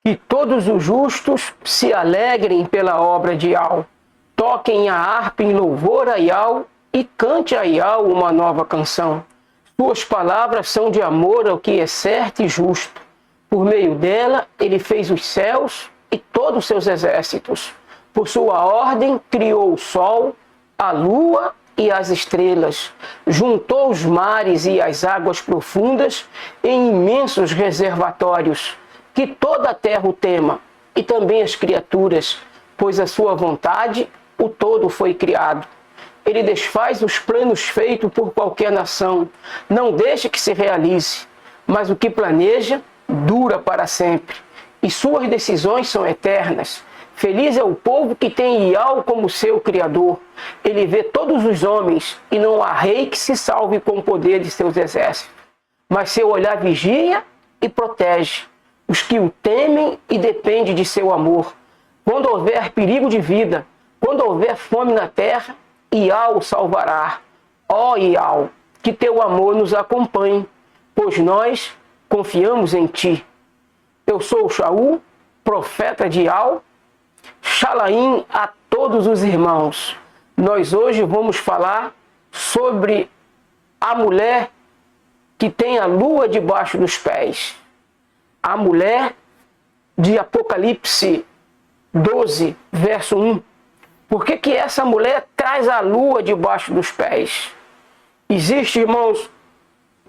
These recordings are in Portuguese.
Que todos os justos se alegrem pela obra de Yahweh, toquem a harpa em louvor a Yahweh e cante a Yahweh uma nova canção. Suas palavras são de amor ao que é certo e justo. Por meio dela, ele fez os céus e todos os seus exércitos. Por sua ordem, criou o sol, a lua e as estrelas. Juntou os mares e as águas profundas em imensos reservatórios. Que toda a terra o tema, e também as criaturas, pois a sua vontade o todo foi criado. Ele desfaz os planos feitos por qualquer nação, não deixa que se realize, mas o que planeja dura para sempre, e suas decisões são eternas. Feliz é o povo que tem Yahweh como seu Criador. Ele vê todos os homens, e não há rei que se salve com o poder de seus exércitos. Mas seu olhar vigia e protege os que o temem e dependem de seu amor. Quando houver perigo de vida, quando houver fome na terra, Yahweh o salvará. Ó Yahweh, que teu amor nos acompanhe, pois nós confiamos em ti. Eu sou o Shaul, profeta de Yahweh. Shalaim a todos os irmãos. Nós hoje vamos falar sobre a mulher que tem a lua debaixo dos pés. A mulher de Apocalipse 12, verso 1. Por que essa mulher traz a lua debaixo dos pés? Existe, irmãos,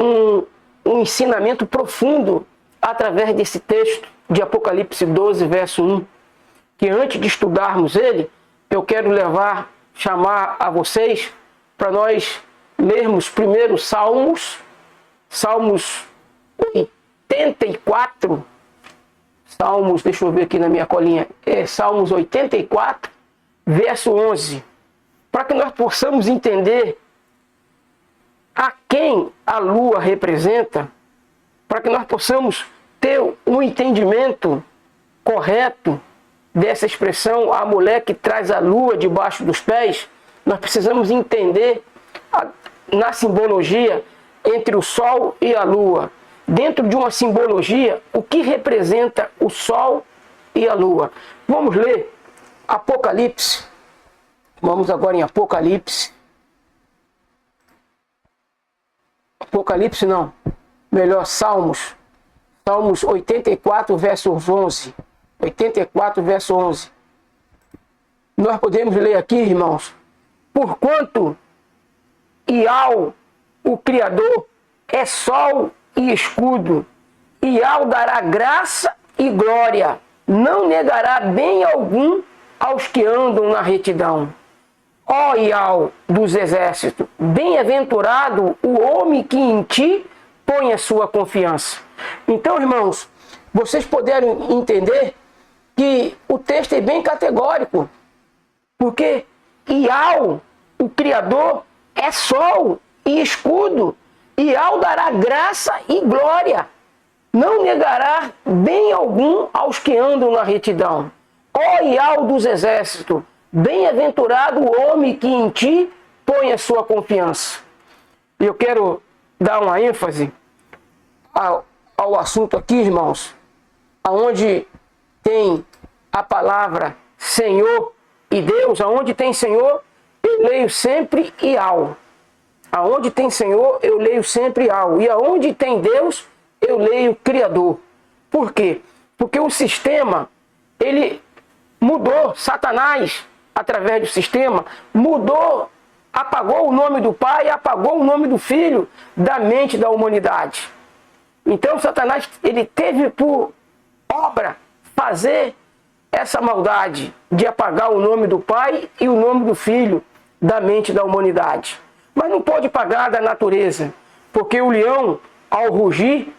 um ensinamento profundo através desse texto de Apocalipse 12, verso 1. Que antes de estudarmos ele, eu quero chamar a vocês para nós lermos primeiro Salmos 84, deixa eu ver aqui na minha colinha, Salmos 84, verso 11, para que nós possamos entender a quem a lua representa, para que nós possamos ter um entendimento correto dessa expressão, a mulher que traz a lua debaixo dos pés. Nós precisamos entender na simbologia entre o sol e a lua. Dentro de uma simbologia, o que representa o sol e a lua. Vamos ler Apocalipse. Vamos agora em Apocalipse. Apocalipse não. Melhor, Salmos. Salmos 84, verso 11. 84, verso 11. Nós podemos ler aqui, irmãos. Porquanto Yahweh, o Criador, é sol e escudo, e Yahweh dará graça e glória, não negará bem algum aos que andam na retidão. Ó Yahweh dos exércitos, bem-aventurado o homem que em ti põe a sua confiança. Então, irmãos, vocês puderam entender que o texto é bem categórico, porque Yahweh, o Criador, é sol e escudo, e Yahweh dará graça e glória, não negará bem algum aos que andam na retidão. Ó Yahweh dos exércitos, bem-aventurado o homem que em ti põe a sua confiança. Eu quero dar uma ênfase ao assunto aqui, irmãos, aonde tem a palavra Senhor e Deus. Aonde tem Senhor, eu leio sempre Yahweh. Aonde tem Senhor, eu leio sempre Yahweh. E aonde tem Deus, eu leio Criador. Por quê? Porque o sistema, ele mudou. Satanás, através do sistema, mudou, apagou o nome do Pai, apagou o nome do Filho da mente da humanidade. Então Satanás, ele teve por obra fazer essa maldade de apagar o nome do Pai e o nome do Filho da mente da humanidade. Mas não pode pagar da natureza, porque o leão, ao rugir,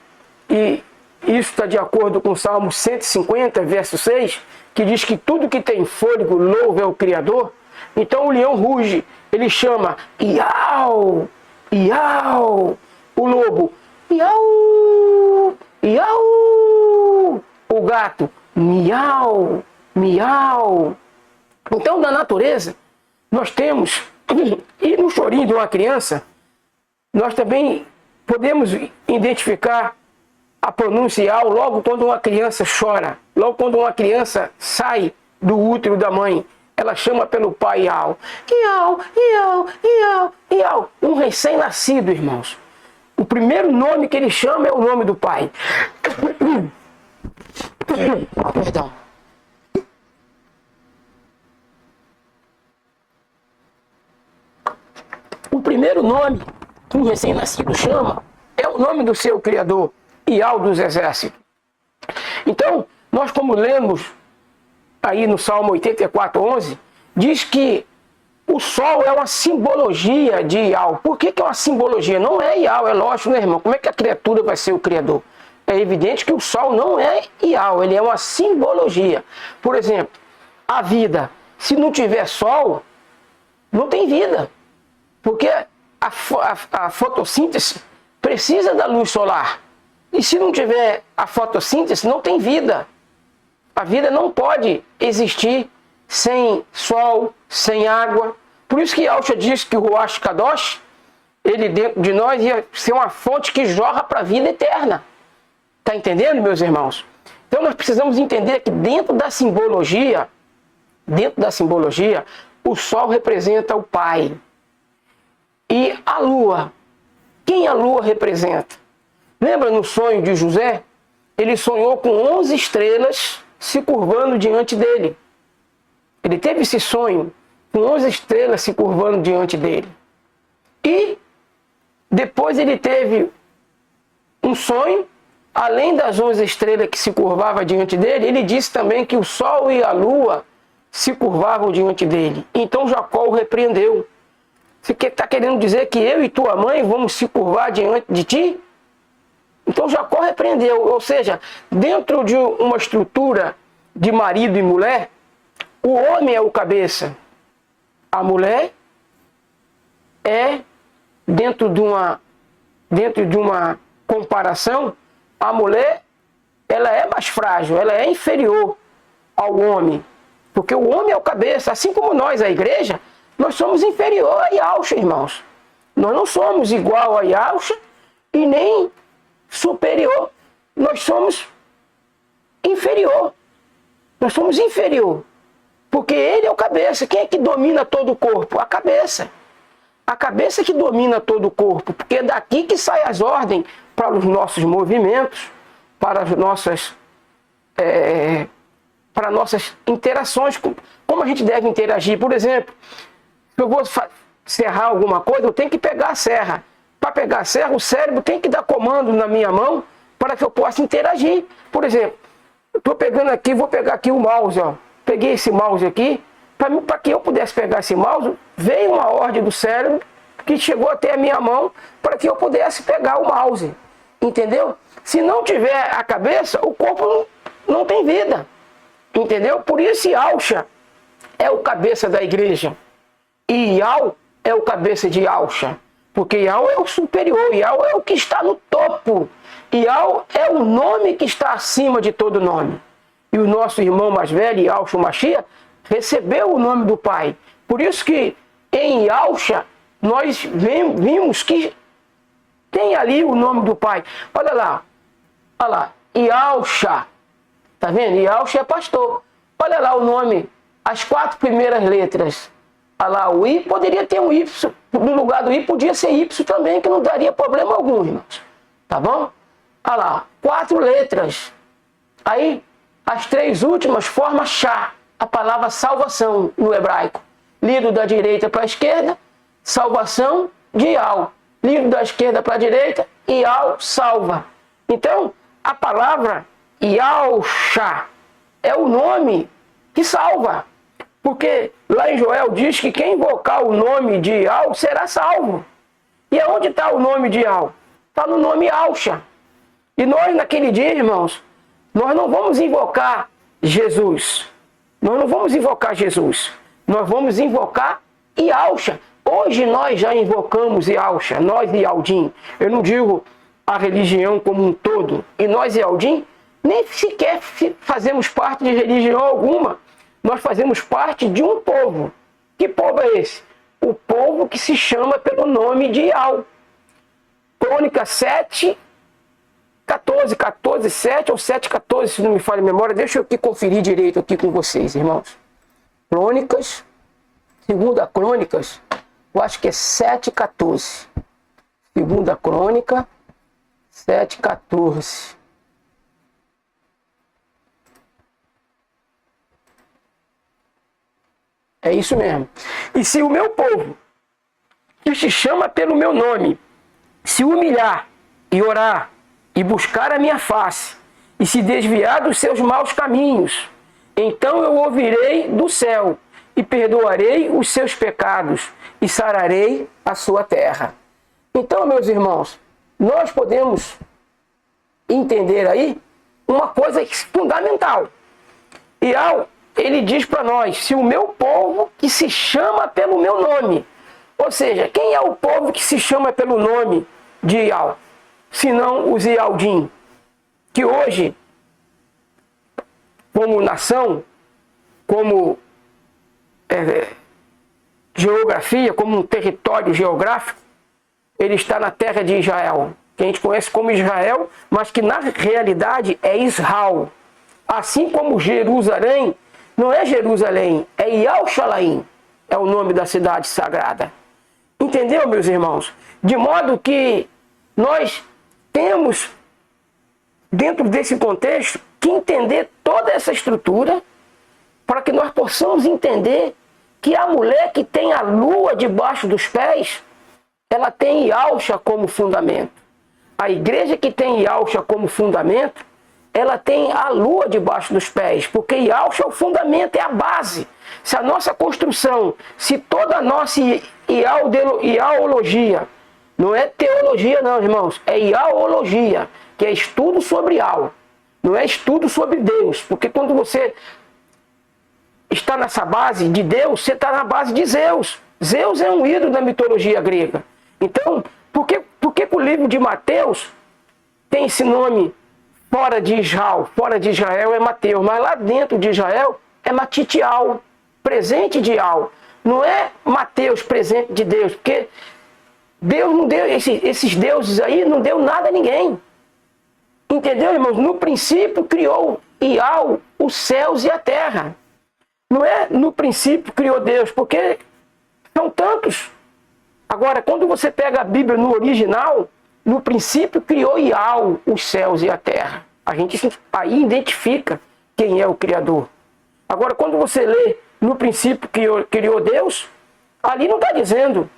e isso está de acordo com o Salmo 150, verso 6, que diz que tudo que tem fôlego louva ao Criador. Então o leão ruge, ele chama Iau, Iau. O lobo, Iau, Iau. O gato, miau, miau. Então, na natureza, nós temos, e no chorinho de uma criança, nós também podemos identificar a pronúncia Iau logo quando uma criança chora, logo quando uma criança sai do útero da mãe, ela chama pelo pai Iau. Iau, Iau, Iau, Iau. Um recém-nascido, irmãos. O primeiro nome que ele chama é o nome do pai. Perdão. O primeiro nome que um recém-nascido chama é o nome do seu Criador, Iau dos Exércitos. Então, nós como lemos aí no Salmo 84:11, diz que o sol é uma simbologia de Iau. Por que é uma simbologia? Não é Iau, é lógico, né, irmão? Como é que a criatura vai ser o Criador? É evidente que o sol não é Iau, ele é uma simbologia. Por exemplo, a vida, se não tiver sol, não tem vida. Porque a fotossíntese precisa da luz solar. E se não tiver a fotossíntese, não tem vida. A vida não pode existir sem sol, sem água. Por isso que Yahushua diz que o Ruach Kadosh, ele dentro de nós ia ser uma fonte que jorra para a vida eterna. Está entendendo, meus irmãos? Então nós precisamos entender que dentro da simbologia, o sol representa o Pai. E a lua, quem a lua representa? Lembra no sonho de José? Ele sonhou com 11 estrelas se curvando diante dele. Ele teve esse sonho com 11 estrelas se curvando diante dele. E depois ele teve um sonho, além das 11 estrelas que se curvavam diante dele, ele disse também que o sol e a lua se curvavam diante dele. Então Jacó o repreendeu. Você está querendo dizer que eu e tua mãe vamos se curvar diante de ti? Então Jacó repreendeu. Ou seja, dentro de uma estrutura de marido e mulher, o homem é o cabeça. A mulher é, dentro de uma comparação, a mulher ela é mais frágil, ela é inferior ao homem. Porque o homem é o cabeça, assim como nós, a igreja, nós somos inferior a Yahushua, irmãos. Nós não somos igual a Yahushua e nem superior. Nós somos inferior. Nós somos inferior. Porque ele é o cabeça. Quem é que domina todo o corpo? A cabeça. A cabeça que domina todo o corpo. Porque é daqui que saem as ordens para os nossos movimentos, para as nossas interações. Como a gente deve interagir. Por exemplo, se eu vou serrar alguma coisa, eu tenho que pegar a serra. Para pegar a serra, o cérebro tem que dar comando na minha mão para que eu possa interagir. Por exemplo, eu estou pegando aqui, vou pegar aqui o mouse. Ó. Peguei esse mouse aqui. Para que eu pudesse pegar esse mouse, veio uma ordem do cérebro que chegou até a minha mão para que eu pudesse pegar o mouse. Entendeu? Se não tiver a cabeça, o corpo não tem vida. Entendeu? Por isso Yahushua é o cabeça da igreja. E Iau é o cabeça de Yahushua. Porque Iau é o superior, Iau é o que está no topo. Iau é o nome que está acima de todo nome. E o nosso irmão mais velho, Yahushua Mashiach, recebeu o nome do Pai. Por isso que em Yahushua nós vimos que tem ali o nome do Pai. Olha lá, Yahushua. Tá vendo? Yahushua é pastor. Olha lá o nome, as 4 primeiras letras. Olha lá, o I poderia ter um Y. No lugar do I podia ser Y também, que não daria problema algum, irmãos. Tá bom? Olha lá, 4 letras. Aí, as 3 últimas formam Shá, a palavra salvação no hebraico. Lido da direita para a esquerda, salvação de Iau. Lido da esquerda para a direita, Iau salva. Então, a palavra Yahushua é o nome que salva. Porque lá em Joel diz que quem invocar o nome de Iau será salvo. E aonde está o nome de Iau? Está no nome Yahushua. E nós naquele dia, irmãos, nós não vamos invocar Jesus. Nós não vamos invocar Jesus. Nós vamos invocar Yahushua. Hoje nós já invocamos Yahushua, nós e Aldim. Eu não digo a religião como um todo. E nós e Aldim nem sequer fazemos parte de religião alguma. Nós fazemos parte de um povo. Que povo é esse? O povo que se chama pelo nome de Iau. Crônica 7, 7 ou 7:14, se não me falha a memória. Deixa eu aqui conferir direito aqui com vocês, irmãos. Crônicas, segunda Crônicas, eu acho que é 7:14. Segunda Crônica, 7:14. É isso mesmo. E se o meu povo, que se chama pelo meu nome, se humilhar e orar e buscar a minha face e se desviar dos seus maus caminhos, então eu ouvirei do céu e perdoarei os seus pecados e sararei a sua terra. Então, meus irmãos, nós podemos entender aí uma coisa fundamental. E ele diz para nós, se o meu povo que se chama pelo meu nome, ou seja, quem é o povo que se chama pelo nome de Ial? Senão os Ialdim, que hoje, como nação, como geografia, como um território geográfico, ele está na terra de Israel, que a gente conhece como Israel, mas que na realidade é Israel. Assim como Jerusalém, não é Jerusalém, é Yal-Shalaim, é o nome da cidade sagrada. Entendeu, meus irmãos? De modo que nós temos, dentro desse contexto, que entender toda essa estrutura para que nós possamos entender que a mulher que tem a lua debaixo dos pés, ela tem Yalcha como fundamento. A igreja que tem Yalcha como fundamento, ela tem a lua debaixo dos pés, porque Yalcha é o fundamento, é a base. Se a nossa construção, se toda a nossa iaologia, não é teologia não, irmãos, é iaologia, que é estudo sobre Ial, não é estudo sobre Deus, porque quando você está nessa base de Deus, você está na base de Zeus. Zeus é um ídolo da mitologia grega. Então, por que o livro de Mateus tem esse nome fora de Israel? Fora de Israel é Mateus, mas lá dentro de Israel é Matitial, presente de Ial. Não é Mateus, presente de Deus, porque Deus não deu, esses deuses aí não deu nada a ninguém. Entendeu, irmãos? No princípio criou Ial os céus e a terra. Não é no princípio criou Deus, porque são tantos. Agora, quando você pega a Bíblia no original, no princípio criou Ial os céus e a terra. A gente aí identifica quem é o Criador. Agora, quando você lê no princípio criou Deus, ali não está dizendo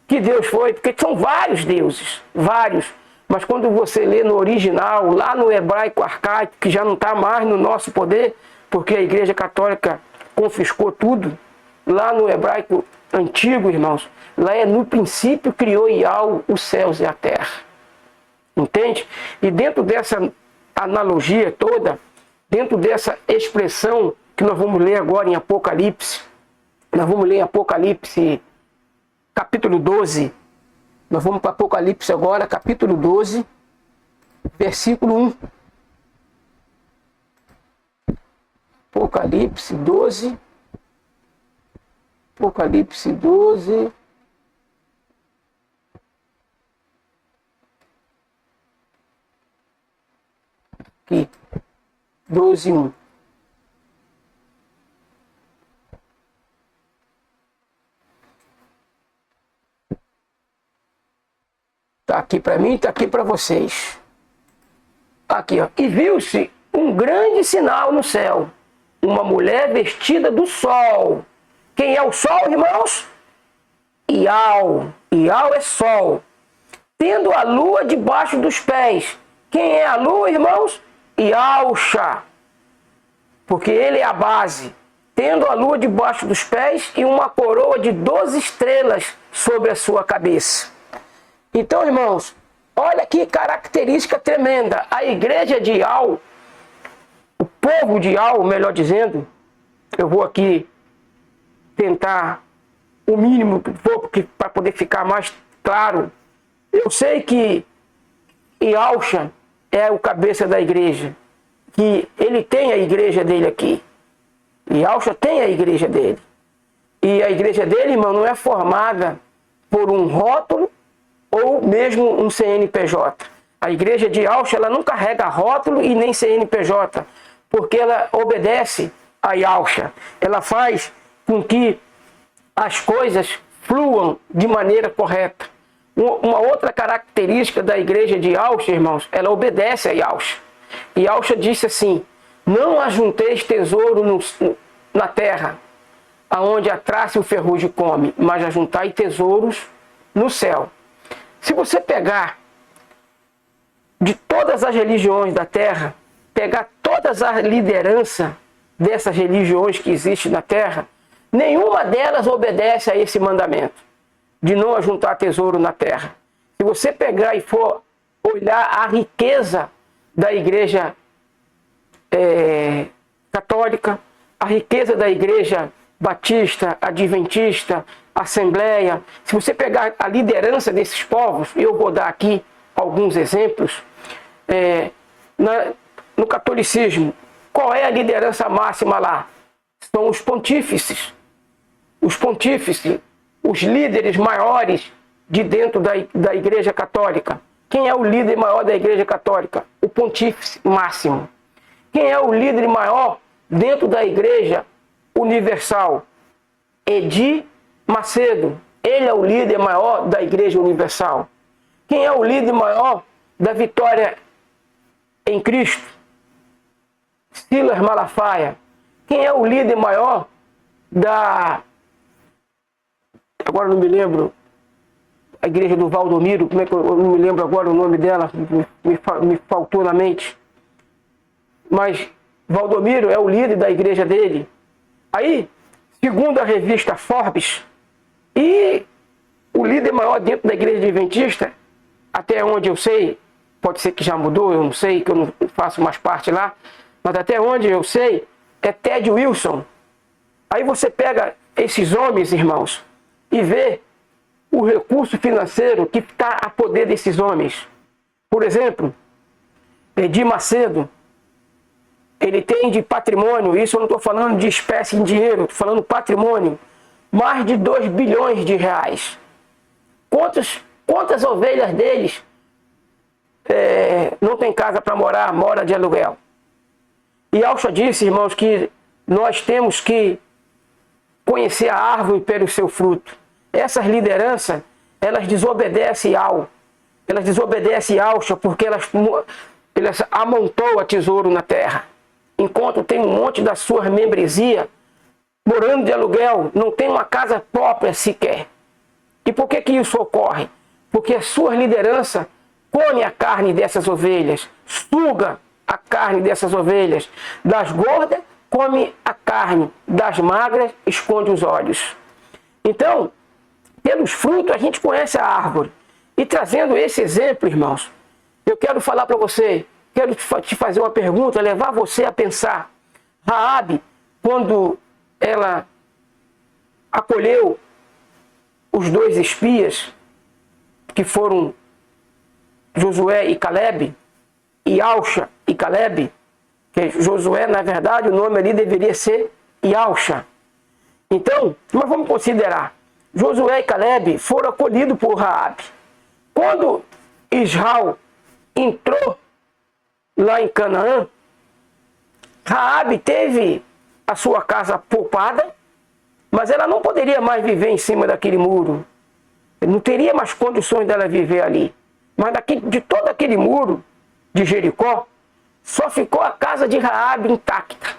que Deus foi, porque são vários deuses, vários. Mas quando você lê no original, lá no hebraico arcaico, que já não está mais no nosso poder, porque a Igreja Católica confiscou tudo, lá no hebraico antigo, irmãos, lá é no princípio criou Ial os céus e a terra. Entende? E dentro dessa analogia toda, dentro dessa expressão que nós vamos ler agora em Apocalipse, nós vamos ler em Apocalipse capítulo 12, nós vamos para Apocalipse agora, capítulo 12, versículo 1. Apocalipse 12. Apocalipse 12. Aqui. 12, 1. Está aqui para mim, está aqui para vocês. Aqui, ó. E viu-se um grande sinal no céu. Uma mulher vestida do sol. Quem é o sol, irmãos? Ial. Ial é sol. Tendo a lua debaixo dos pés. Quem é a lua, irmãos? Yalcha. Porque ele é a base. Tendo a lua debaixo dos pés e uma coroa de 12 estrelas sobre a sua cabeça. Então, irmãos, olha que característica tremenda. A igreja de Ial, o povo de Ial, melhor dizendo, eu vou aqui tentar o mínimo para poder ficar mais claro. Eu sei que Yalcha é o cabeça da igreja, que ele tem a igreja dele aqui. Yalcha tem a igreja dele. E a igreja dele, irmão, não é formada por um rótulo ou mesmo um CNPJ. A igreja de Yahshua, ela não carrega rótulo e nem CNPJ, porque ela obedece a Yahshua. Ela faz com que as coisas fluam de maneira correta. Uma outra característica da igreja de Yahshua, irmãos, ela obedece a Yahshua. E Yahshua disse assim: não ajunteis tesouro na terra, aonde a traça e o ferrugem come, mas ajuntai tesouros no céu. Se você pegar de todas as religiões da terra, pegar todas as lideranças dessas religiões que existem na terra, nenhuma delas obedece a esse mandamento de não ajuntar tesouro na terra. Se você pegar e for olhar a riqueza da igreja católica, a riqueza da igreja batista, adventista, assembleia, se você pegar a liderança desses povos, eu vou dar aqui alguns exemplos. No catolicismo, qual é a liderança máxima lá? São os pontífices. Os pontífices, os líderes maiores de dentro da igreja católica. Quem é o líder maior da igreja católica? O pontífice máximo. Quem é o líder maior dentro da igreja universal? Edir Macedo. Ele é o líder maior da igreja universal. Quem é o líder maior da Vitória em Cristo? Silas Malafaia. Quem é o líder maior agora não me lembro, a igreja do Valdomiro, como é que eu não me lembro agora o nome dela, me faltou na mente. Mas Valdomiro é o líder da igreja dele. Aí, segundo a revista Forbes, e o líder maior dentro da igreja adventista, até onde eu sei, pode ser que já mudou, eu não sei, que eu não faço mais parte lá, mas até onde eu sei, é Ted Wilson. Aí você pega esses homens, irmãos, e vê o recurso financeiro que está a poder desses homens. Por exemplo, Edir Macedo, ele tem de patrimônio, isso eu não estou falando de espécie em dinheiro, estou falando patrimônio, mais de 2 bilhões de reais. Quantas ovelhas deles não tem casa para morar, mora de aluguel? E Yahshua disse, irmãos, que nós temos que conhecer a árvore pelo seu fruto. Essas lideranças, elas desobedecem Yahshua porque elas amontoam a tesouro na terra. Enquanto tem um monte da sua membresia morando de aluguel, não tem uma casa própria sequer. E por que isso ocorre? Porque a sua liderança come a carne dessas ovelhas, suga a carne dessas ovelhas. Das gordas, come a carne, das magras, esconde os olhos. Então, pelos frutos a gente conhece a árvore. E trazendo esse exemplo, irmãos, eu quero falar para você, quero te fazer uma pergunta, levar você a pensar. Raabe, quando ela acolheu os 2 espias, que foram Josué e Caleb, e Yahshua e Caleb, que Josué, na verdade, o nome ali deveria ser Yahshua. Então, nós vamos considerar, Josué e Caleb foram acolhidos por Raabe. Quando Israel entrou lá em Canaã, Raabe teve a sua casa poupada, mas ela não poderia mais viver em cima daquele muro. Não teria mais condições dela viver ali. Mas de todo aquele muro de Jericó, só ficou a casa de Raabe intacta.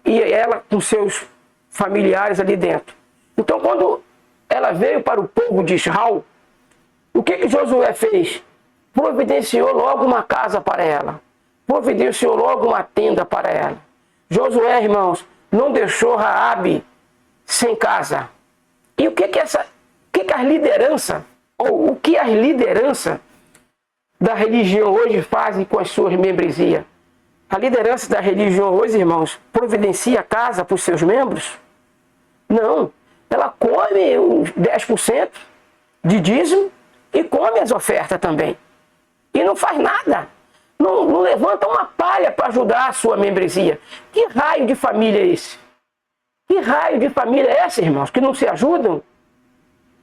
E ela com seus familiares ali dentro. Então, quando ela veio para o povo de Israel, o que Josué fez? Providenciou logo uma casa para ela. Providenciou logo uma tenda para ela. Josué, irmãos, não deixou Raabe sem casa. E o que as lideranças, ou o que as lideranças da religião hoje fazem com as suas membresias? A liderança da religião hoje, irmãos, providencia casa para os seus membros? Não. Ela come os 10% de dízimo e come as ofertas também. E não faz nada. Não levanta uma palha para ajudar a sua membresia. Que raio de família é esse? Que raio de família é essa, irmãos? Que não se ajudam?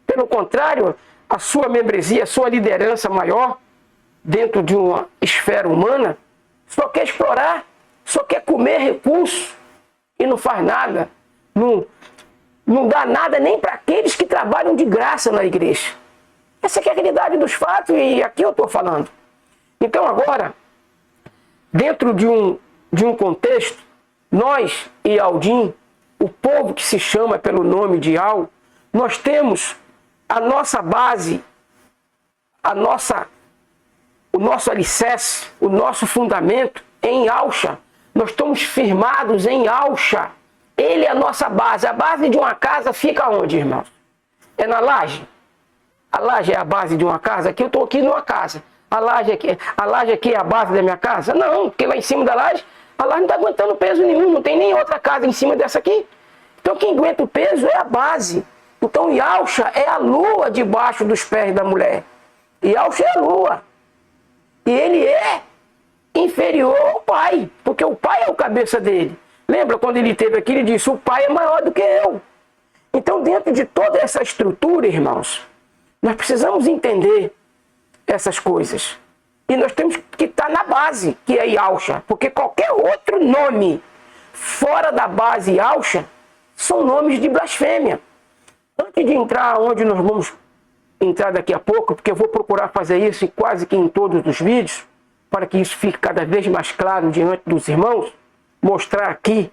Pelo contrário, a sua membresia, a sua liderança maior, dentro de uma esfera humana, só quer explorar, só quer comer recursos e não faz nada, não dá nada nem para aqueles que trabalham de graça na igreja. Essa é a realidade dos fatos e aqui eu estou falando. Então agora, dentro de um contexto, nós e Aldim, o povo que se chama pelo nome de Al, nós temos a nossa base, o nosso alicerce, o nosso fundamento em Alcha. Nós estamos firmados em Alcha. Ele é a nossa base. A base de uma casa fica onde, irmãos? É na laje. A laje é a base de uma casa. Aqui eu estou aqui numa casa. A laje aqui é a base da minha casa? Não, porque lá em cima da laje, a laje não está aguentando peso nenhum. Não tem nem outra casa em cima dessa aqui. Então quem aguenta o peso é a base. Então Yalcha é a lua debaixo dos pés da mulher. Yalcha é a lua. E ele é inferior ao pai, porque o pai é o cabeça dele. Lembra quando ele esteve aqui, ele disse, o pai é maior do que eu. Então dentro de toda essa estrutura, irmãos, nós precisamos entender essas coisas. E nós temos que estar na base, que é Yalcha, porque qualquer outro nome fora da base Yalcha são nomes de blasfêmia. Antes de entrar onde nós vamos entrar daqui a pouco, porque eu vou procurar fazer isso quase que em todos os vídeos, para que isso fique cada vez mais claro diante dos irmãos, mostrar aqui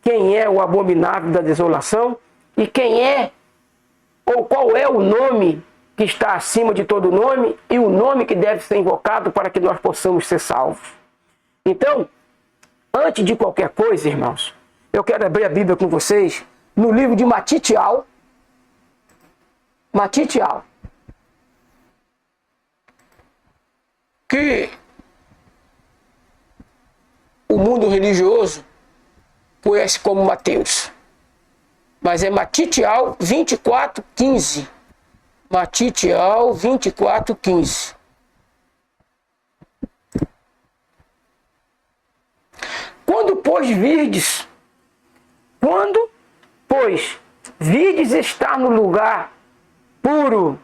quem é o abominável da desolação e quem é, ou qual é o nome que está acima de todo nome e o nome que deve ser invocado para que nós possamos ser salvos. Então, antes de qualquer coisa, irmãos, eu quero abrir a Bíblia com vocês no livro de Matitial. Matitial. Que o mundo religioso conhece como Mateus. Mas é Matitial 24:15. Matitial 24:15. Quando, pois, virdes estar no lugar puro,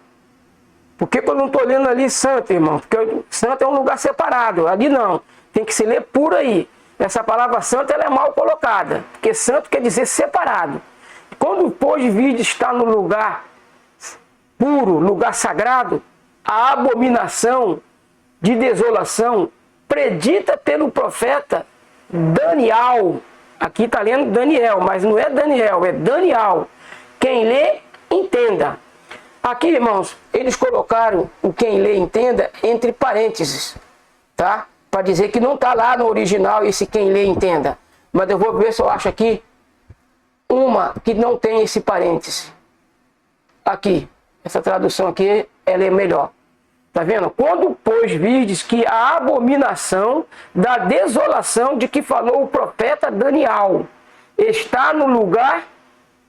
porque quando eu não estou lendo ali santo, irmão, porque santo é um lugar separado, ali não, tem que se ler puro aí. Essa palavra santo ela é mal colocada, porque santo quer dizer separado. Quando, pois, virdes estar no lugar puro, lugar sagrado, a abominação de desolação predita pelo profeta Daniel. Aqui está lendo Daniel, mas não é Daniel, é Daniel. Quem lê, entenda. Aqui, irmãos, eles colocaram o quem lê, entenda entre parênteses, tá? Para dizer que não está lá no original esse quem lê, entenda. Mas eu vou ver se eu acho aqui uma que não tem esse parêntese. Aqui, essa tradução aqui, ela é melhor. Tá vendo? Quando, pois, virdes que a abominação da desolação de que falou o profeta Daniel está no lugar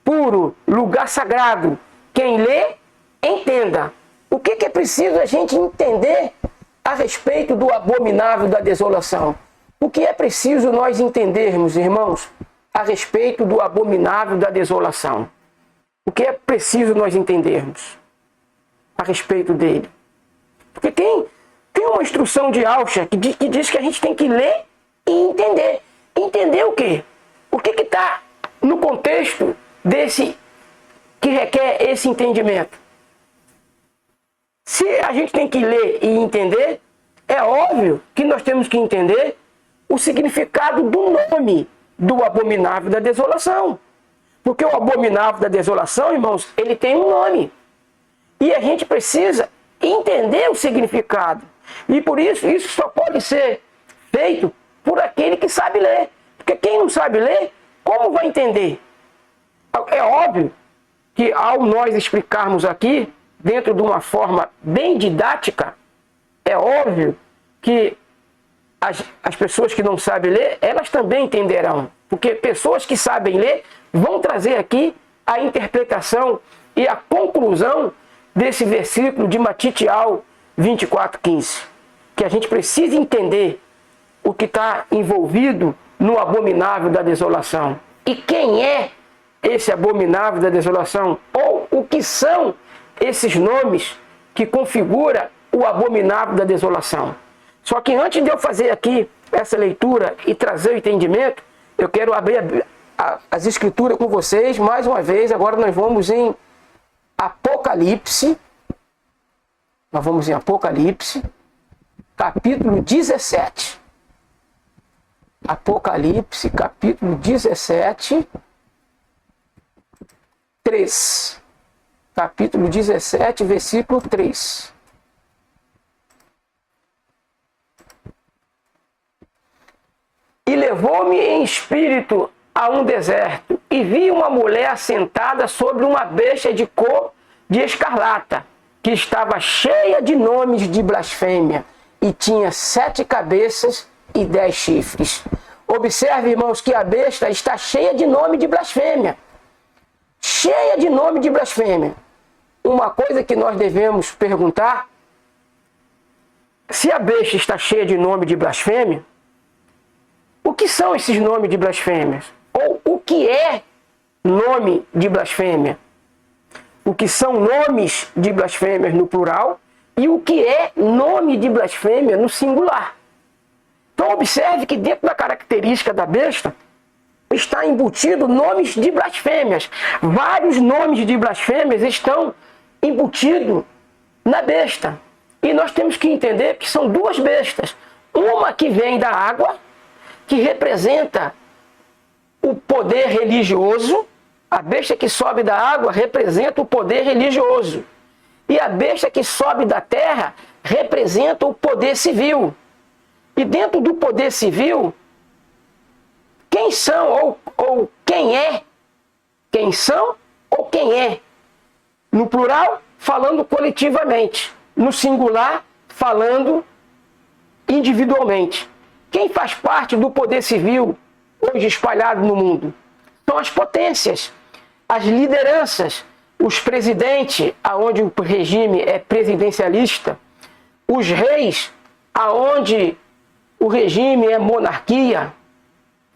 puro, lugar sagrado. Quem lê, entenda. O que é preciso a gente entender a respeito do abominável da desolação? O que é preciso nós entendermos, irmãos, a respeito do abominável da desolação? O que é preciso nós entendermos a respeito dele? Porque tem uma instrução de Alcha que diz que a gente tem que ler e entender. Entender o quê? O que está no contexto desse que requer esse entendimento? Se a gente tem que ler e entender, é óbvio que nós temos que entender o significado do nome do abominável da desolação. Porque o abominável da desolação, irmãos, ele tem um nome. E a gente precisa entender o significado. E por isso, isso só pode ser feito por aquele que sabe ler. Porque quem não sabe ler, como vai entender? É óbvio que ao nós explicarmos aqui, dentro de uma forma bem didática, é óbvio que as pessoas que não sabem ler, elas também entenderão. Porque pessoas que sabem ler vão trazer aqui a interpretação e a conclusão desse versículo de Matitial 24:15. Que a gente precisa entender o que está envolvido no abominável da desolação. E quem é esse abominável da desolação? Ou o que são esses nomes que configura o abominável da desolação. Só que antes de eu fazer aqui essa leitura e trazer o entendimento, eu quero abrir as escrituras com vocês, mais uma vez. Agora nós vamos em Apocalipse. Nós vamos em Apocalipse, capítulo 17. Apocalipse, capítulo 17, 3. Capítulo 17, versículo 3. E levou-me em espírito a um deserto, e vi uma mulher assentada sobre uma besta de cor de escarlata, que estava cheia de nomes de blasfêmia, e tinha 7 cabeças e 10 chifres. Observe, irmãos, que a besta está cheia de nome de blasfêmia. Cheia de nome de blasfêmia. Uma coisa que nós devemos perguntar: se a besta está cheia de nome de blasfêmia, o que são esses nomes de blasfêmia? Ou o que é nome de blasfêmia? O que são nomes de blasfêmias no plural e o que é nome de blasfêmia no singular. Então observe que dentro da característica da besta está embutido nomes de blasfêmias. Vários nomes de blasfêmias estão embutidos na besta. E nós temos que entender que são 2 bestas. Uma que vem da água, que representa o poder religioso. A besta que sobe da água representa o poder religioso. E a besta que sobe da terra representa o poder civil. E dentro do poder civil, quem são ou quem é? Quem são ou quem é? No plural, falando coletivamente. No singular, falando individualmente. Quem faz parte do poder civil hoje espalhado no mundo? São as potências, as lideranças, os presidentes, aonde o regime é presidencialista, os reis, aonde o regime é monarquia,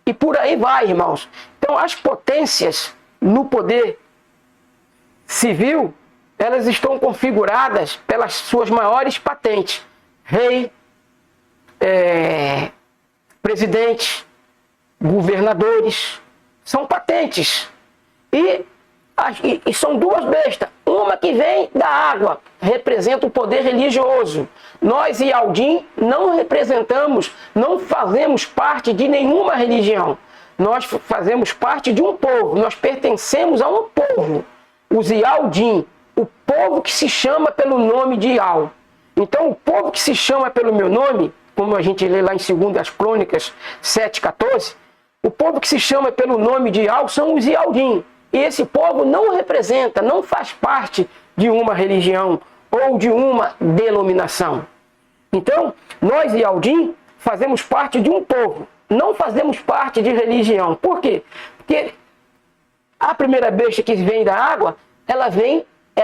e por aí vai, irmãos. Então, as potências no poder civil, elas estão configuradas pelas suas maiores patentes. Rei, presidente, governadores, são patentes. E são 2 bestas. Uma que vem da água, representa o poder religioso. Nós, Yaldim, não representamos, não fazemos parte de nenhuma religião. Nós fazemos parte de um povo, nós pertencemos a um povo. Os Yaldim, o povo que se chama pelo nome de Yal. Então, o povo que se chama pelo meu nome, como a gente lê lá em 2 Crônicas 7,14, o povo que se chama pelo nome de Yal são os Yaldim. E esse povo não representa, não faz parte de uma religião ou de uma denominação. Então, nós, Yaldim, fazemos parte de um povo, não fazemos parte de religião. Por quê? Porque a primeira besta que vem da água, ela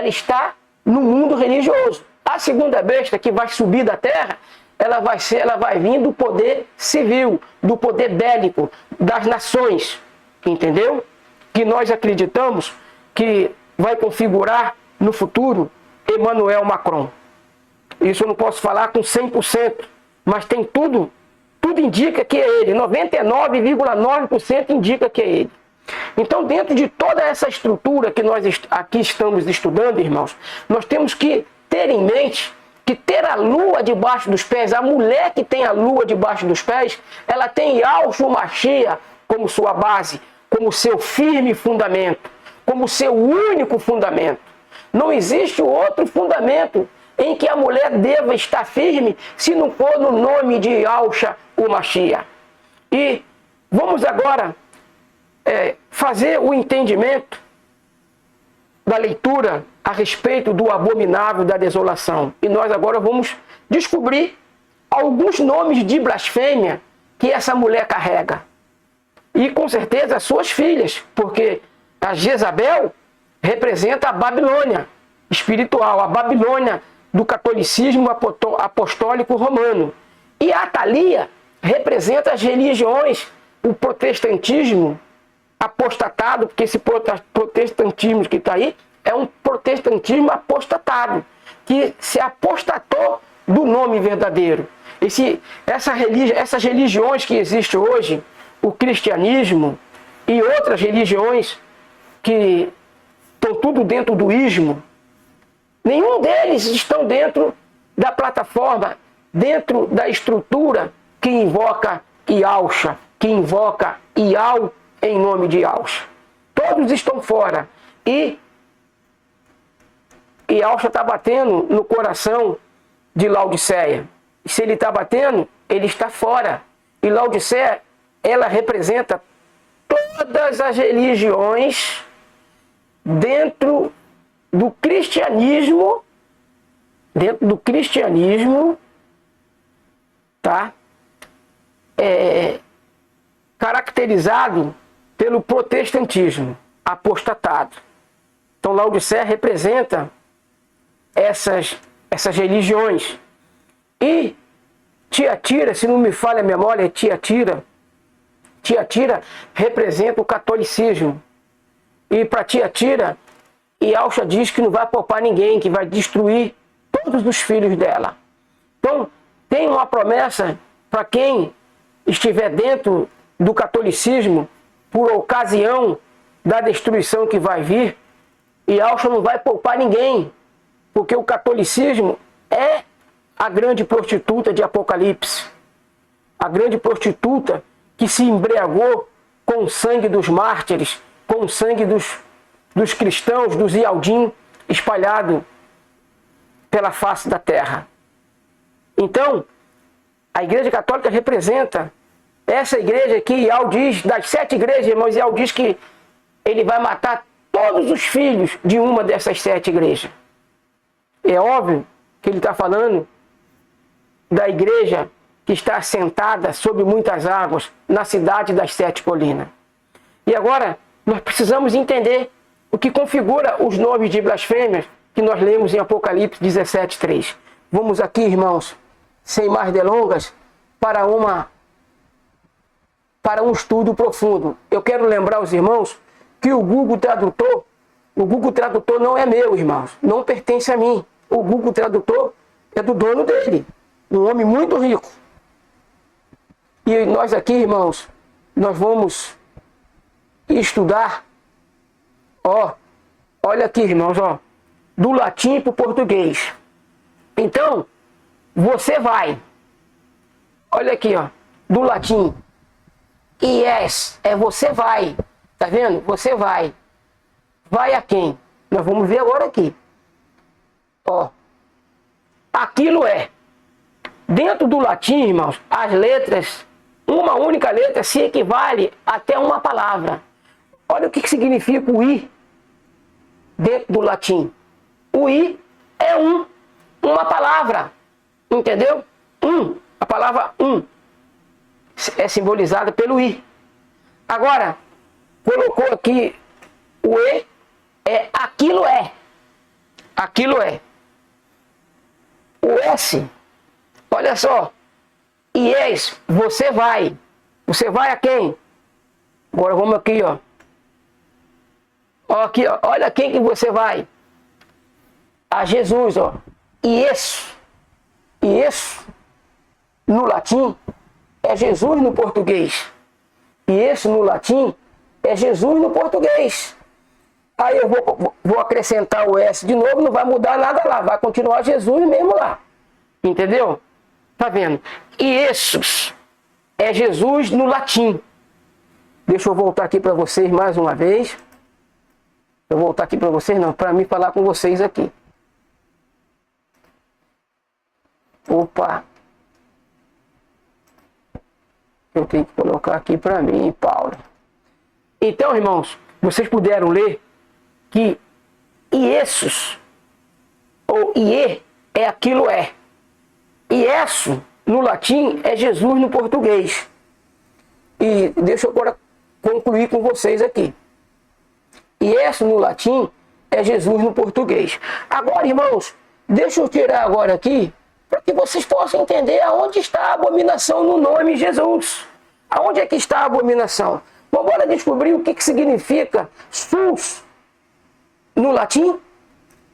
está no mundo religioso. A segunda besta que vai subir da terra, ela vai vir do poder civil, do poder bélico, das nações. Entendeu? Que nós acreditamos que vai configurar no futuro Emmanuel Macron. Isso eu não posso falar com 100%, mas tem tudo indica que é ele, 99,9% indica que é ele. Então, dentro de toda essa estrutura que nós aqui estamos estudando, irmãos, nós temos que ter em mente que ter a lua debaixo dos pés, a mulher que tem a lua debaixo dos pés, ela tem Yahshua Mashiach como sua base, como seu firme fundamento, como seu único fundamento. Não existe outro fundamento em que a mulher deva estar firme se não for no nome de Yahshua o Mashiach. E vamos agora fazer o entendimento da leitura a respeito do abominável da desolação. E nós agora vamos descobrir alguns nomes de blasfêmia que essa mulher carrega. E com certeza as suas filhas, porque a Jezabel representa a Babilônia espiritual, a Babilônia do catolicismo apostólico romano. E a Atalia representa as religiões, o protestantismo apostatado, porque esse protestantismo que está aí é um protestantismo apostatado. que se apostatou do nome verdadeiro. Essas religiões que existem hoje, o cristianismo e outras religiões que estão tudo dentro do ismo, nenhum deles estão dentro da plataforma, dentro da estrutura que invoca Yahshua, que invoca Iau em nome de Yahshua. Todos estão fora. E Yahshua está batendo no coração de Laodiceia. Se ele está batendo, ele está fora. E Laodiceia, ela representa todas as religiões dentro do cristianismo, tá? Caracterizado pelo protestantismo apostatado. Então Laodiceia representa essas religiões. E Tiatira, se não me falha a memória, é Tiatira representa o catolicismo. E para Tiatira, Yahshua diz que não vai poupar ninguém, que vai destruir todos os filhos dela. Então, tem uma promessa para quem estiver dentro do catolicismo, por ocasião da destruição que vai vir, Yahshua não vai poupar ninguém, porque o catolicismo é a grande prostituta de Apocalipse, a grande prostituta que se embriagou com o sangue dos mártires, com o sangue dos cristãos, dos Ialdim, espalhado pela face da terra. Então, a Igreja Católica representa essa igreja que Iau diz, das 7 igrejas, irmãos, Iau diz que ele vai matar todos os filhos de uma dessas 7 igrejas. É óbvio que ele está falando da igreja que está assentada sobre muitas águas, na cidade das 7 colinas. E agora, nós precisamos entender o que configura os nomes de blasfêmias que nós lemos em Apocalipse 17:3. Vamos aqui, irmãos, sem mais delongas, para um estudo profundo. Eu quero lembrar os irmãos que o Google Tradutor não é meu, irmãos, não pertence a mim. O Google Tradutor é do dono dele, um homem muito rico. E nós aqui, irmãos, nós vamos estudar, olha aqui, irmãos, do latim para o português. Então, você vai, olha aqui, do latim, ies, você vai, tá vendo? Você vai a quem? Nós vamos ver agora aqui. Aquilo é. Dentro do latim, irmãos, as letras, uma única letra se equivale até uma palavra. Olha o que significa o I dentro do latim. O I é uma palavra, entendeu? A palavra é simbolizada pelo I. Agora, colocou aqui o E, aquilo é. Aquilo é. O S, olha só, ies, você vai. Você vai a quem? Agora vamos aqui, aqui, olha quem que você vai. A Jesus, Ies no latim é Jesus no português. Ies no latim é Jesus no português. Aí eu vou acrescentar o S de novo, não vai mudar nada lá, vai continuar Jesus mesmo lá. Entendeu? Tá vendo? Iesus é Jesus no latim. Deixa eu voltar aqui para vocês mais uma vez. Eu vou voltar aqui para vocês, não, para mim falar com vocês aqui. Opa! Eu tenho que colocar aqui para mim, Paulo. Então, irmãos, vocês puderam ler que Iesus, ou Ie, é aquilo é. Iesu, no latim, é Jesus no português. E deixa eu agora concluir com vocês aqui. Iesu, no latim, é Jesus no português. Agora, irmãos, deixa eu tirar agora aqui, para que vocês possam entender aonde está a abominação no nome Jesus. Aonde é que está a abominação? Vamos agora descobrir o que significa sus no latim.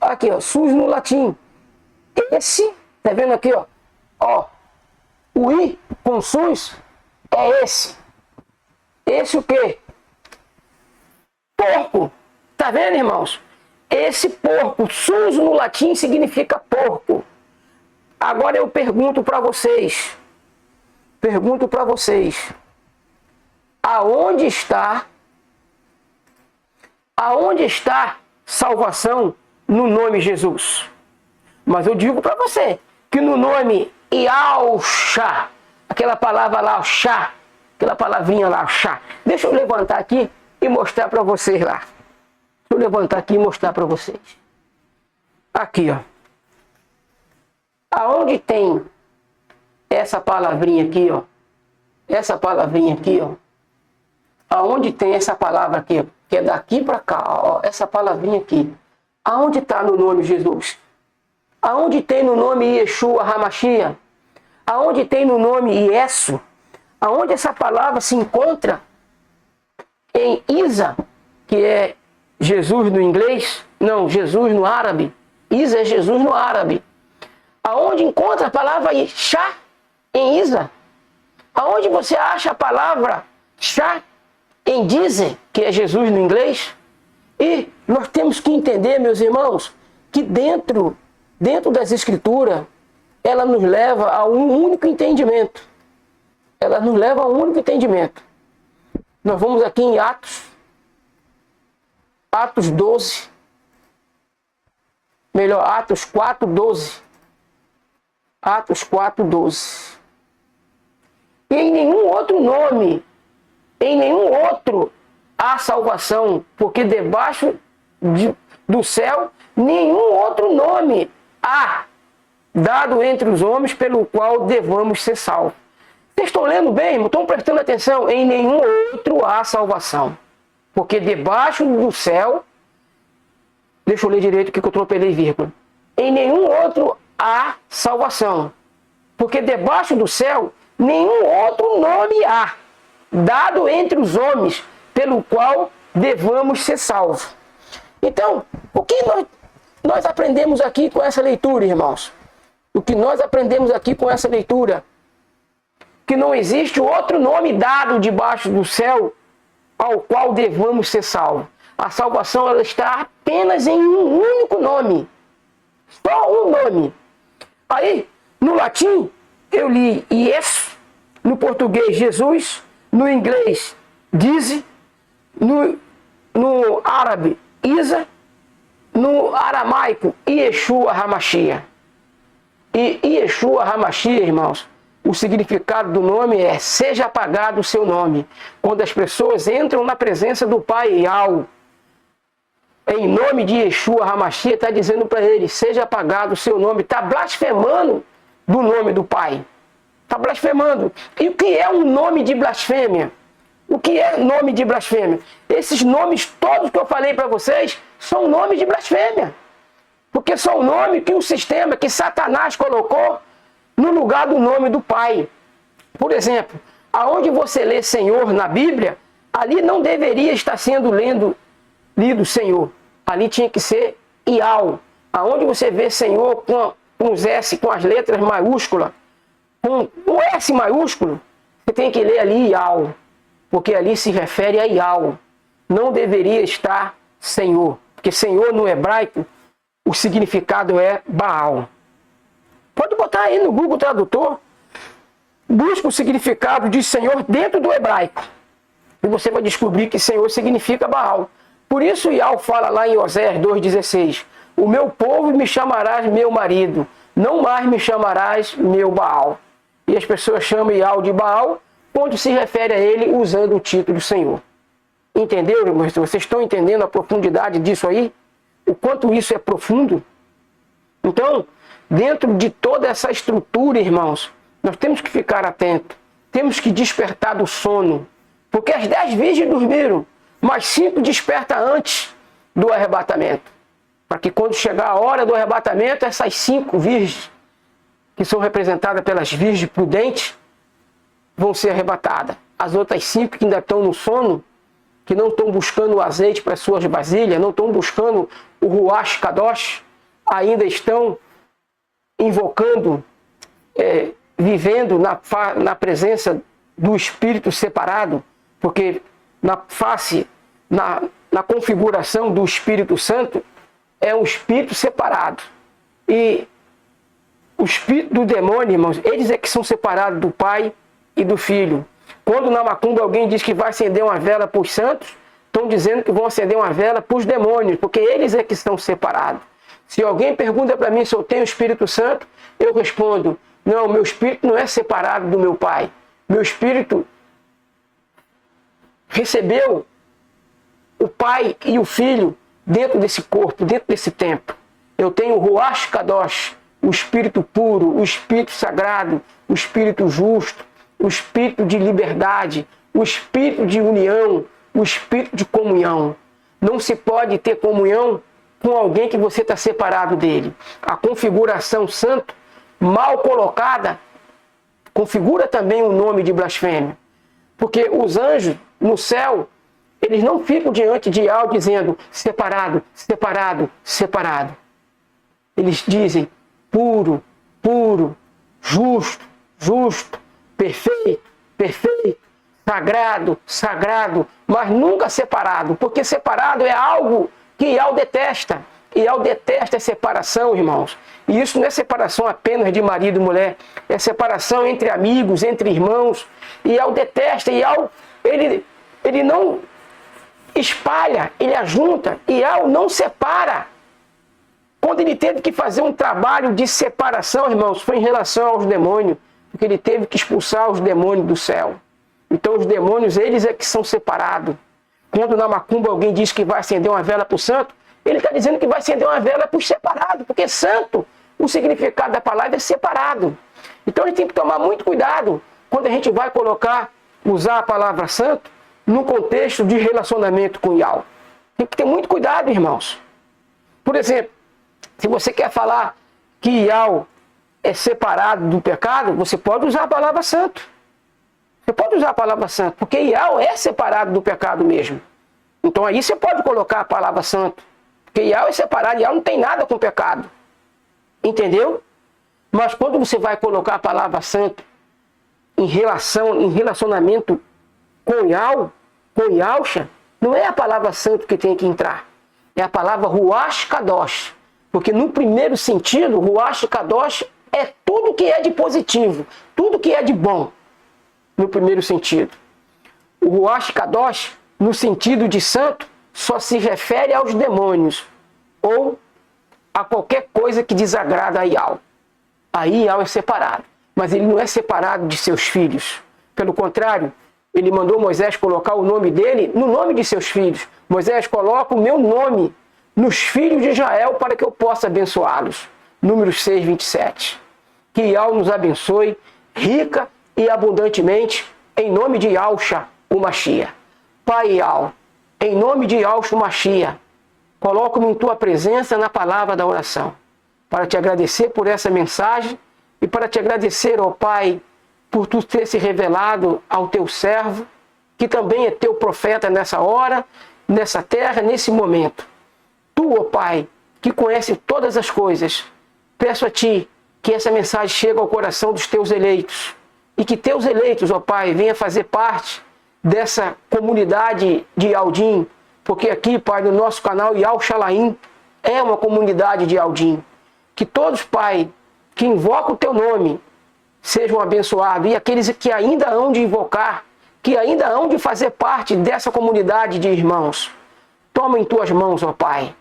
Aqui, sus no latim. esse, tá vendo aqui, ó? Ó, o I com SUS é esse. Esse o quê? Porco. Tá vendo, irmãos? Esse porco, SUS no latim significa porco. Agora eu pergunto para vocês. Aonde está salvação no nome Jesus? Mas eu digo para você que no nome Yahshua, aquela palavra lá, chá, aquela palavrinha lá, chá. Deixa eu levantar aqui e mostrar para vocês lá. Deixa eu levantar aqui e mostrar para vocês. Aqui, ó. Aonde tem essa palavrinha aqui, ó. Essa palavrinha aqui, ó. Aonde tem essa palavra aqui, ó, que é daqui para cá, ó, essa palavrinha aqui. Aonde está no nome Jesus? Aonde tem no nome Yeshua HaMashiach? Aonde tem no nome Iesu? Aonde essa palavra se encontra? Em Isa, que é Jesus no inglês? Não, Jesus no árabe. Isa é Jesus no árabe. Aonde encontra a palavra Shá em Isa? Aonde você acha a palavra Shá em Dizer, que é Jesus no inglês? E nós temos que entender, meus irmãos, que dentro das Escrituras, ela nos leva a um único entendimento. Ela nos leva a um único entendimento. Nós vamos aqui em Atos 12. Melhor, Atos 4:12. Atos 4:12. E em nenhum outro nome, em nenhum outro há salvação, porque debaixo do céu, nenhum outro nome há dado entre os homens pelo qual devamos ser salvos. Vocês estão lendo bem, irmão? Estão prestando atenção? Em nenhum outro há salvação. Porque debaixo do céu, deixa eu ler direito que eu atropelei vírgula. Em nenhum outro há salvação. Porque debaixo do céu, nenhum outro nome há dado entre os homens pelo qual devamos ser salvos. Então, o que nós aprendemos aqui com essa leitura, irmãos? O que nós aprendemos aqui com essa leitura? Que não existe outro nome dado debaixo do céu ao qual devamos ser salvos. A salvação ela está apenas em um único nome. Só um nome. Aí, no latim, eu li Yesu, no português Jesus, no inglês Dize, no árabe Isa, no aramaico Yeshua HaMashiach. E Yeshua HaMashiach, irmãos, o significado do nome é seja apagado o seu nome. Quando as pessoas entram na presença do Pai Yahweh, em nome de Yeshua HaMashiach, está dizendo para ele, seja apagado o seu nome. Está blasfemando do nome do Pai. Está blasfemando. E o que é um nome de blasfêmia? O que é nome de blasfêmia? Esses nomes todos que eu falei para vocês são nomes de blasfêmia. Porque são nomes que o sistema, que Satanás colocou no lugar do nome do Pai. Por exemplo, aonde você lê Senhor na Bíblia, ali não deveria estar sendo lido Senhor. Ali tinha que ser Ial. Aonde você vê Senhor com os S, com as letras maiúsculas, com o S maiúsculo, você tem que ler ali Ial. Porque ali se refere a Ial. Não deveria estar Senhor. Porque Senhor no hebraico, o significado é Baal. Pode botar aí no Google Tradutor. Busca o significado de Senhor dentro do hebraico. E você vai descobrir que Senhor significa Baal. Por isso Ial fala lá em Oséias 2,16. O meu povo me chamarás meu marido. Não mais me chamarás meu Baal. E as pessoas chamam Ial de Baal quando se refere a ele usando o título Senhor. Entenderam, irmãos? Vocês estão entendendo a profundidade disso aí? O quanto isso é profundo? Então, dentro de toda essa estrutura, irmãos, nós temos que ficar atentos. Temos que despertar do sono. Porque as 10 virgens dormiram, mas 5 despertam antes do arrebatamento. Para que quando chegar a hora do arrebatamento, essas 5 virgens, que são representadas pelas virgens prudentes, vão ser arrebatadas. As outras 5 que ainda estão no sono, que não estão buscando o azeite para suas vasilhas, não estão buscando o Ruach Kadosh, ainda estão invocando, vivendo na presença do Espírito separado, porque na configuração do Espírito Santo é um Espírito separado. E o espírito do demônio, irmãos, eles é que são separados do Pai e do Filho. Quando na macumba alguém diz que vai acender uma vela para os santos, estão dizendo que vão acender uma vela para os demônios, porque eles é que estão separados. Se alguém pergunta para mim se eu tenho o Espírito Santo, eu respondo, não, meu espírito não é separado do meu Pai. Meu espírito recebeu o Pai e o Filho dentro desse corpo, dentro desse templo. Eu tenho o Ruach Kadosh, o Espírito puro, o Espírito sagrado, o Espírito justo, o Espírito de liberdade, o Espírito de união, o Espírito de comunhão. Não se pode ter comunhão com alguém que você está separado dele. A configuração santo, mal colocada, configura também o nome de blasfêmia. Porque os anjos no céu, eles não ficam diante de algo dizendo separado, separado, separado. Eles dizem puro, puro, justo, justo, perfeito, perfeito, sagrado, sagrado, mas nunca separado, porque separado é algo que Ial detesta. Ial detesta a separação, irmãos. E isso não é separação apenas de marido e mulher, é separação entre amigos, entre irmãos. Ial detesta, Ial, ele não espalha, ele ajunta. Ial não separa. Quando ele teve que fazer um trabalho de separação, irmãos, foi em relação aos demônios, porque ele teve que expulsar os demônios do céu. Então os demônios, eles é que são separados. Quando na macumba alguém diz que vai acender uma vela para o santo, ele está dizendo que vai acender uma vela para os separados, porque santo, o significado da palavra é separado. Então a gente tem que tomar muito cuidado quando a gente vai usar a palavra santo no contexto de relacionamento com Ial. Tem que ter muito cuidado, irmãos. Por exemplo, se você quer falar que Ial é separado do pecado, você pode usar a palavra santo. Você pode usar a palavra santo, porque Ial é separado do pecado mesmo. Então aí você pode colocar a palavra santo. Porque Ial é separado, Ial não tem nada com pecado. Entendeu? Mas quando você vai colocar a palavra santo em relacionamento com Ial, com Yalcha, não é a palavra santo que tem que entrar. É a palavra Ruach Kadosh. Porque no primeiro sentido, Ruach Kadosh é tudo que é de positivo, tudo que é de bom. No primeiro sentido. O Ruach Kadosh, no sentido de santo, só se refere aos demônios ou a qualquer coisa que desagrada a Ial. Aí Ial é separado, mas ele não é separado de seus filhos. Pelo contrário, ele mandou Moisés colocar o nome dele no nome de seus filhos. Moisés, coloca o meu nome nos filhos de Israel para que eu possa abençoá-los. Números 6, 27. Que Ial nos abençoe rica e abundantemente, em nome de Yahshua, o Mashiach. Pai Ial, em nome de Yahshua, o Mashiach, coloco-me em tua presença na palavra da oração, para te agradecer por essa mensagem e para te agradecer, ó Pai, por tu ter se revelado ao teu servo, que também é teu profeta nessa hora, nessa terra, nesse momento. Tu, ó Pai, que conhece todas as coisas, peço a ti que essa mensagem chegue ao coração dos teus eleitos, e que teus eleitos, ó Pai, venham fazer parte dessa comunidade de Yaldim, porque aqui, Pai, no nosso canal Ial Shalaim é uma comunidade de Yaldim. Que todos, Pai, que invocam o teu nome, sejam abençoados, e aqueles que ainda hão de invocar, que ainda hão de fazer parte dessa comunidade de irmãos, toma em tuas mãos, ó Pai,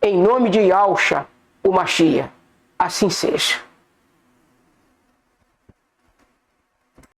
em nome de Yahshua, o Mashiach, assim seja.